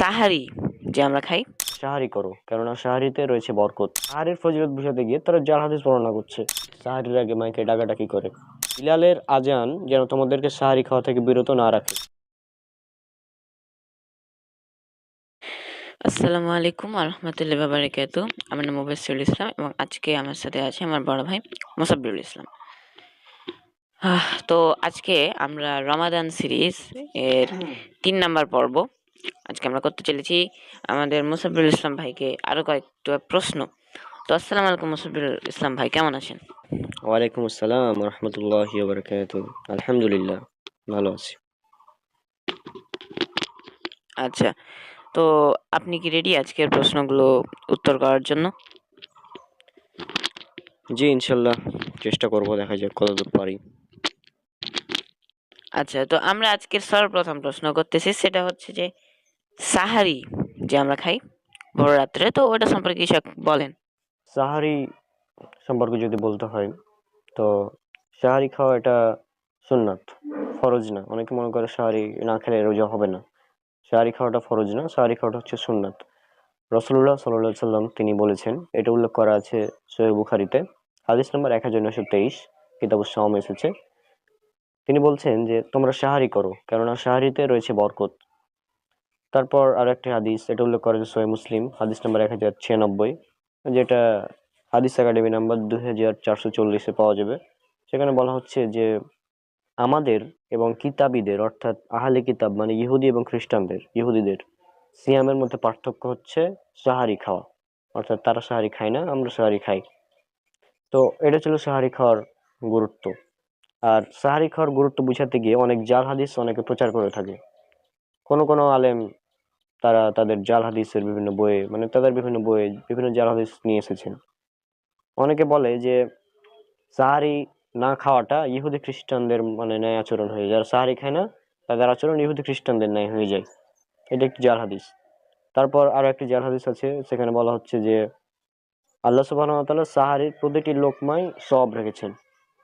সাহারি যে আমরা খাই। সাহারি করো, কেননা সাহারিতে রয়েছে বরকত। সাহারির ফজিলত বুঝাতে গিয়ে তারা জাল হাদিস বর্ণনা করছে। সাহারির আগে মাইকে ডাকাডাকি করে, বিলালের আজান যেন তোমাদেরকে সাহারি খাওয়া থেকে বিরত না রাখে। আসসালামু আলাইকুম রহমতুল্লাহ বাবারাকাতু। আমার নাম মুবাশশিরুল ইসলাম এবং আজকে আমার সাথে আছে আমার বড় ভাই মুসাব্বিরুল ইসলাম। তো আজকে আমরা রমাদান সিরিজ এর 3 নাম্বার পর্ব আজকে আমরা করতে চলেছি আমাদের মুসাব্বিরুল ইসলাম ভাইকে আরো কয়েকটা প্রশ্ন। তো আসসালামু আলাইকুম মুসাব্বিরুল ইসলাম ভাই, কেমন আছেন? ওয়ালাইকুম আসসালাম রহমতুল্লাহি ওয়া বারাকাতুহু। আলহামদুলিল্লাহ, ভালো আছি। আচ্ছা, তো আপনি কি রেডি আজকের প্রশ্নগুলো উত্তর করার জন্য? জি ইনশাল্লাহ, চেষ্টা করব, দেখা যাক কতদূর পারি। আচ্ছা, তো আমরা আজকের সর্বপ্রথম প্রশ্ন করতেছি, সেটা হচ্ছে যে সাহারি যে আমরা খাই ভোর রাত্রে, তো ওটা সম্পর্কে কিছু বলেন। সাহারি সম্পর্কে যদি বলতে হয়, তো সাহারি খাওয়া এটা সুন্নাত, ফরজ না। অনেকে মনে করে সাহারি না খেলে রোজা হবে না। সাহারি খাওয়াটা ফরজ না, সাহারি খাওয়াটা হচ্ছে সুন্নাত। রাসূলুল্লাহ সাল্লাল্লাহু আলাইহি সাল্লাম তিনি বলেছেন, এটা উল্লেখ করা আছে সহিহ বুখারীতে, হাদিস নাম্বার 1923, কিতাবুস সাওম এসেছে। তিনি বলছেন যে তোমরা সাহারি করো, কেননা সাহারিতে রয়েছে বরকত। তারপর আর একটি হাদিস, এটা উল্লেখ করা আছে সহিহ মুসলিম, হাদিস নাম্বার 1096, যেটা হাদিস একাডেমি নাম্বার 2440-এ পাওয়া যাবে। সেখানে বলা হচ্ছে যে আমাদের এবং কিতাবীদের, অর্থাৎ আহলে কিতাব মানে ইহুদি এবং খ্রিস্টানদের, ইহুদিদের সিয়ামের মধ্যে পার্থক্য হচ্ছে সাহারি খাওয়া। অর্থাৎ তারা সাহারি খায় না, আমরা সাহারি খাই। তো এটা ছিল সাহারি খাওয়ার গুরুত্ব। আর সাহারি খাওয়ার গুরুত্ব বুঝাতে গিয়ে অনেক জাল হাদিস অনেকে প্রচার করে থাকে। কোনো কোনো আলেম তারা তাদের জাল হাদিসের বিভিন্ন বইয়ে, মানে তাদের বিভিন্ন বইয়ে বিভিন্ন জাল হাদিস নিয়ে এসেছেন। অনেকে বলে যে সাহারি না খাওয়াটা ইহুদি খ্রিস্টানদের মানে ন্যায় আচরণ হয়ে যায়। যারা সাহারি খায় না তাদের আচরণ ইহুদি খ্রিস্টানদের ন্যায় হয়ে যায়। এটা একটি জাল হাদিস। তারপর আরো একটি জাল হাদিস আছে, সেখানে বলা হচ্ছে যে আল্লাহ সুবহানাহু ওয়া তাআলা সাহারির প্রতিটি লোকমায় সওয়াব রেখেছেন।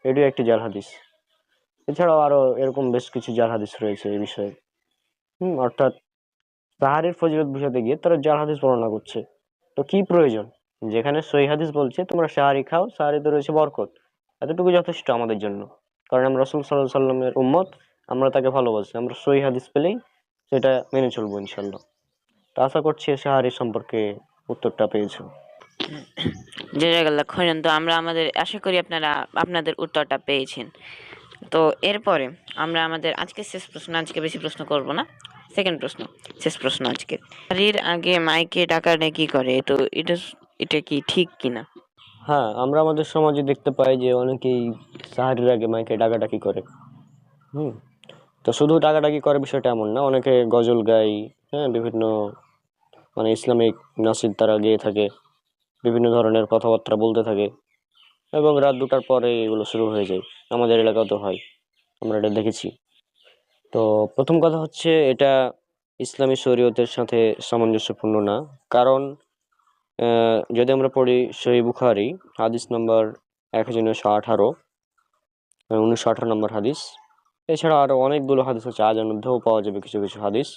এটিও একটি জাল হাদিস। এছাড়াও আরো এরকম বেশ কিছু জাল হাদিস রয়েছে এই বিষয়ে। অর্থাৎ সাহারির ফজিলত বুঝাতে গিয়ে তারা জাল হাদিস বর্ণনা করছে। তো কি প্রয়োজন? যেখানে সহিহ হাদিস বলছে তোমরা সাহারি খাও, সাহারিতে রয়েছে বরকত, এতটুকু যথেষ্ট আমাদের জন্য। কারণ আমরা রাসূল সাল্লাল্লাহু আলাইহি সাল্লামের উম্মত, আমরা তাকে ভালোবাসি, আমরা সহিহ হাদিস পেলেই সেটা মেনে চলবো ইনশাল্লাহ। তো আশা করছি সাহারি সম্পর্কে উত্তরটা পেয়েছো। জাযাকাল্লাহ খৈরান। তো আমরা আমাদের আশা করি আপনারা আপনাদের উত্তরটা পেয়েছেন। তো এরপরে আমরা আমাদের আজকে শেষ প্রশ্ন, আজকে বেশি প্রশ্ন করব না, সেকেন্ড প্রশ্ন, শেষ প্রশ্ন আজকে। সাহারির আগে মাইকে ডাকাটা কি করে, তো এটা কি ঠিক কিনা? হ্যাঁ, আমরা আমাদের সমাজে দেখতে পাই যে অনেকেই সাহারির আগে মাইকে ডাকাডাকি করে। হুম তো শুধু ডাকাডাকি করে বিষয়টা এমন না, অনেকে গজল গায়। হ্যাঁ, বিভিন্ন মানে ইসলামিক নাসিদ তারা গেয়ে থাকে, বিভিন্ন ধরনের কথাবার্তা বলতে থাকে, এবং রাত 2টার পরে এগুলো শুরু হয়ে যায়। আমাদের এলাকাও তো হয়, আমরা এটা দেখেছি। তো প্রথম কথা হচ্ছে এটা ইসলামী শরীয়তের সাথে সামঞ্জস্যপূর্ণ না। কারণ যদি আমরা পড়ি সহিহ বুখারী, হাদিস নাম্বার 1918, 1918 নম্বর হাদিস। এছাড়া আরো অনেকগুলো হাদিস হচ্ছে, আজান মধ্যেও পাওয়া যাবে কিছু কিছু হাদিস।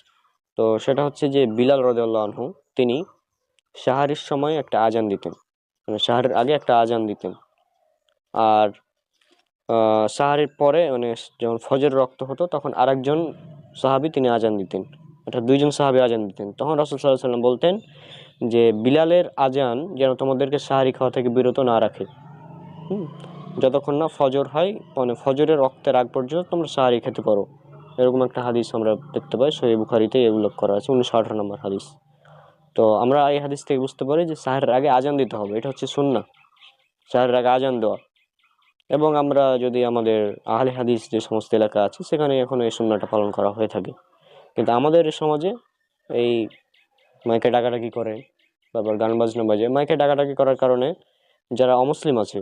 তো সেটা হচ্ছে যে বিলাল রাদিয়াল্লাহু আনহু তিনি সাহারির সময় একটা আজান দিতেন, মানে সাহারির আগে একটা আজান দিতেন। আর সাহারির পরে মানে যখন ফজর রক্ত হতো তখন আরেকজন সাহাবী তিনি আজান দিতেন, অর্থাৎ দুইজন সাহাবী আজান দিতেন। তখন রাসূল সাল্লাল্লাহু আলাইহি সাল্লাম বলতেন যে বিলালের আজান যেন তোমাদেরকে সাহারি খাওয়া থেকে বিরত না রাখে। হুম যতক্ষণ না ফজর হয়, মানে ফজরের রক্তের আগ পর্যন্ত তোমরা সাহারি খেতে পারো। এরকম একটা হাদিস আমরা দেখতে পাই সহিহ বুখারীতে, উল্লেখ করা আছে 1918 নম্বর হাদিস। তো আমরা এই হাদিস থেকে বুঝতে পারি যে সাহারের আগে আজান দিতে হবে, এটা হচ্ছে সুন্নাহ, সাহারের আগে আজান দেওয়া। এবং আমরা যদি আমাদের আহলে হাদিস যে সমস্ত এলাকা আছে সেখানে এখন এই সুন্নাহটা পালন করা হয়ে থাকে। কিন্তু আমাদের সমাজে এই মাইকে ডাকাডাকি করে, তারপর গান বাজনা বাজে, মাইকে ডাকাডাকি করার কারণে যারা অমুসলিম আছে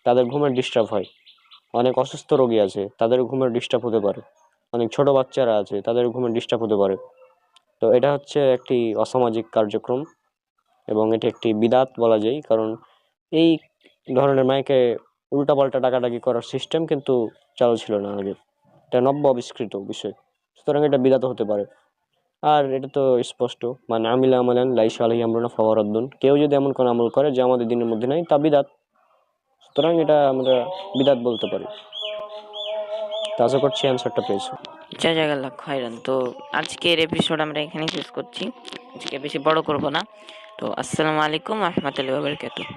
তাদের ঘুমের ডিস্টার্ব হয়। অনেক অসুস্থ রোগী আছে, তাদের ঘুমের ডিস্টার্ব হতে পারে। অনেক ছোট বাচ্চারা আছে, তাদের ঘুমের ডিস্টার্ব হতে পারে। তো এটা হচ্ছে একটি অসামাজিক কার্যক্রম এবং এটি একটি বিদআত বলা যায়। কারণ এই ধরনের মাইকে উল্টাপাল্টা ডাকাডাকি করার সিস্টেম কিন্তু চালু ছিল না আগে, এটা নব্য আবিষ্কৃত বিষয়। সুতরাং এটা বিদআত হতে পারে। আর এটা তো স্পষ্ট, মানে আমিলা আমালান লাইসা আলাইহি আমরুনা ফাহুয়া রাদ্দুন, কেউ যদি এমন কোন আমল করে যে আমাদের দিনের মধ্যে নাই তা বিদাত। সুতরাং এটা আমরা বিদাত বলতে পারি। তো আশা করছি অ্যান্সারটা পেয়েছো। জাযাকাল্লাহ খাইরান। তো আজকের এপিসোড আমরা এখানেই শেষ করছি, আজকে বেশি বড় করব না। তো আসসালামু আলাইকুম ওয়া রাহমাতুল্লাহি ওয়া বারাকাতুহু।